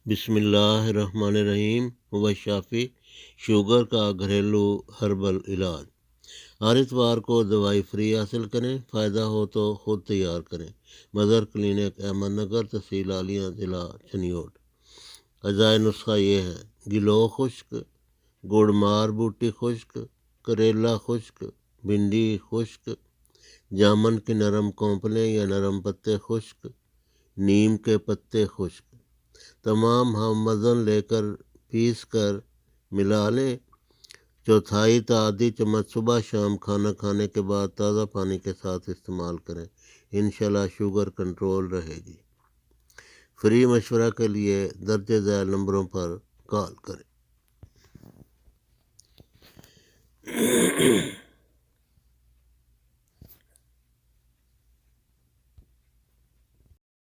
بسم اللہ الرحمن الرحیم شافی شوگر کا گھریلو ہربل علاج۔ ہر اتوار کو دوائی فری حاصل کریں، فائدہ ہو تو خود تیار کریں۔ مدر کلینک، احمد نگر، تحصیل عالیہ، ضلع چنیوٹ۔ اجزائے نسخہ یہ ہے: گلو خشک، گڑ مار بوٹی خشک، کریلا خشک، بھنڈی خشک، جامن کی نرم کونپلیں یا نرم پتے خشک، نیم کے پتے خشک۔ تمام ہم وزن لے کر پیس کر ملا لیں۔ چوتھائی تا آدھی چمچ صبح شام کھانا کھانے کے بعد تازہ پانی کے ساتھ استعمال کریں، انشاءاللہ شوگر کنٹرول رہے گی۔ فری مشورہ کے لیے درج ذیل نمبروں پر کال کریں۔